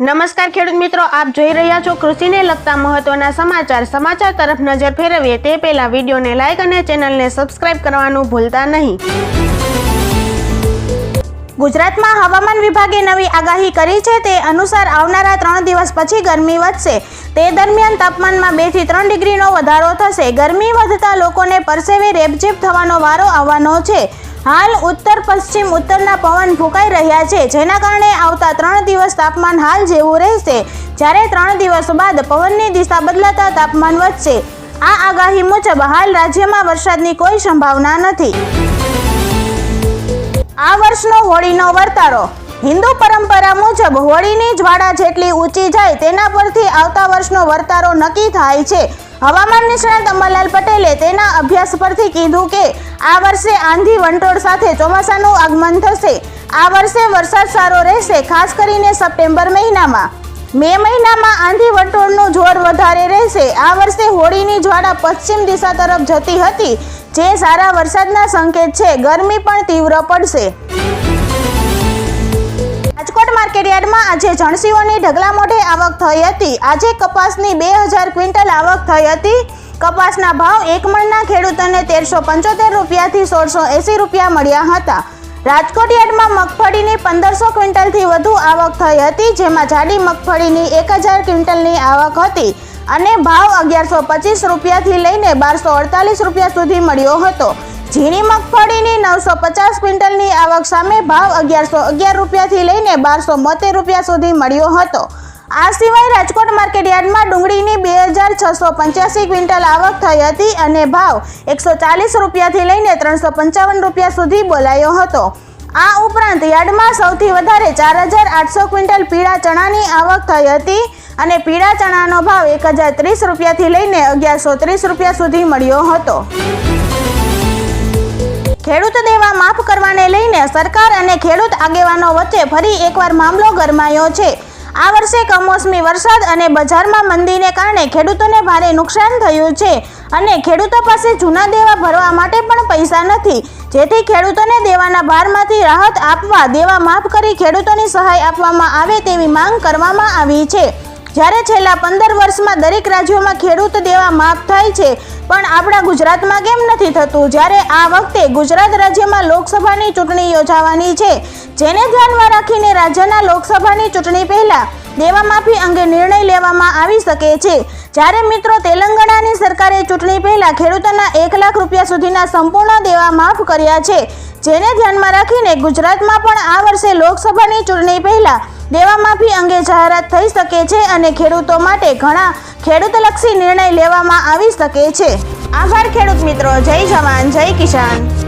નમસ્કાર ખેડૂત મિત્રો, આપ જોઈ રહ્યા છો કૃષિને લગતા મહત્વના સમાચાર તરફ નજર ફેરવીએ તે પહેલા વિડીયોને લાઇક અને ચેનલને સબસ્ક્રાઇબ કરવાનું ભૂલતા નહીં। ગુજરાતમાં હવામાન વિભાગે નવી આગાહી કરી છે। તે અનુસાર આવનારા 3 દિવસ પછી ગરમી વધશે। તે દરમિયાન તાપમાનમાં 2 થી 3 ડિગ્રીનો વધારો થશે। ગરમી વધતા લોકોને પરસેવે રેબઝેબ થવાનો વારો આવવાનો છે। હાલ ઉત્તર પશ્ચિમ ઉત્તરના પવન ફૂંકાઈ રહ્યા છે, જેના કારણે આવતા 3 દિવસ તાપમાન હાલ જેવું રહેશે, જ્યારે 3 દિવસ બાદ પવનની દિશા બદલાતા તાપમાન વધશે। આ આગાહી મુજબ હાલ રાજ્યમાં વરસાદની કોઈ સંભાવના નથી। આ વર્ષનો હોળીનો વર્તારો। હિન્દુ પરંપરા મુજબ હોળીની જ્વાળા જેટલી ઊંચી જાય તેના પરથી આવતા વર્ષનો વર્તારો નક્કી થાય છે। હવામાન નિષ્ણાત અમરલાલ પટેલે તેના અભ્યાસ પરથી કીધું કે આ વર્ષે આંધી વંટોળ સાથે ચોમાસાનું આગમન થશે। આ વર્ષે વરસાદ સારો રહેશે, ખાસ કરીને સપ્ટેમ્બર મહિનામાં। મે મહિનામાં આંધી વંટોળનું જોર વધારે રહેશે। આ વર્ષે હોળીની જ્વાળા પશ્ચિમ દિશા તરફ જતી હતી, જે સારા વરસાદના સંકેત છે। ગરમી પણ તીવ્ર પડશે। રાજકોટ માર્કેટયાર્ડમાં આજે જણસીઓની ઢગલા મોઢે આવક થઈ હતી। આજે કપાસની 2000 ક્વિન્ટલ આવક થઈ હતી। કપાસના ભાવ એક મણના ખેડૂતોને 1375 રૂપિયાથી 1680 રૂપિયા મળ્યા હતા। રાજકોટ યાર્ડમાં મગફળીની 1500 ક્વિન્ટલથી વધુ આવક થઈ હતી, જેમાં જાડી મગફળીની 1000 ક્વિન્ટલની આવક હતી અને ભાવ 1125 રૂપિયાથી લઈને 1248 રૂપિયા સુધી મળ્યો હતો। ઝીણી મગફળીની 950 ક્વિન્ટલની આવક સામે ભાવ 1111 રૂપિયાથી લઈને 1272 રૂપિયા સુધી મળ્યો હતો। આ સિવાય રાજકોટ માર્કેટયાર્ડમાં ડુંગળીની 2685 ક્વિન્ટલ આવક થઈ હતી અને ભાવ 140 રૂપિયાથી લઈને 355 રૂપિયા સુધી બોલાયો હતો। આ ઉપરાંત યાર્ડમાં સૌથી વધારે 4800 ક્વિન્ટલ પીળા ચણાની આવક થઈ હતી અને પીળા ચણાનો ભાવ 1030 રૂપિયાથી લઈને 1130 રૂપિયા સુધી મળ્યો હતો। ખેડૂત દેવા માફ કરવાને લઈને સરકાર અને ખેડૂત આગેવાનો વચ્ચે ફરી એકવાર મામલો ગરમાયો છે। આ વર્ષે કમોસમી વરસાદ અને બજારમાં મંદીને કારણે ખેડૂતોને ભારે નુકસાન થયું છે અને ખેડૂતો પાસે જૂના દેવા ભરવા માટે પણ પૈસા નથી, જેથી ખેડૂતોને દેવાના ભારમાંથી રાહત આપવા દેવા માફ કરી ખેડૂતોની સહાય આપવામાં આવે તેવી માંગ કરવામાં આવી છે। જ્યારે છેલ્લા 15 વર્ષમાં દરેક રાજ્યોમાં ખેડૂત દેવા માફ થાય છે, પણ આપણા ગુજરાતમાં કેમ નથી થતું? જ્યારે આ વખતે ગુજરાત રાજ્યમાં લોકસભાની ચૂંટણી યોજાવાની છે, જેને ધ્યાનમાં રાખીને રાજ્યના લોકસભાની ચૂંટણી પહેલા દેવા માફી અંગે નિર્ણય લેવામાં આવી શકે છે। જ્યારે મિત્રો તેલંગાણાની સરકારે ચૂંટણી પહેલા ખેડૂતોના 1 લાખ રૂપિયા સુધીના સંપૂર્ણ દેવા માફ કર્યા છે, જેને ધ્યાનમાં રાખીને ગુજરાતમાં પણ આ વર્ષે લોકસભાની ચૂંટણી પહેલા દેવા માફી અંગે જાહેરાત થઈ શકે છે અને ખેડૂતો માટે ઘણા ખેડૂતલક્ષી નિર્ણય લેવામાં આવી શકે છે। આભાર ખેડૂત મિત્રો। જય જવાન જય કિસાન।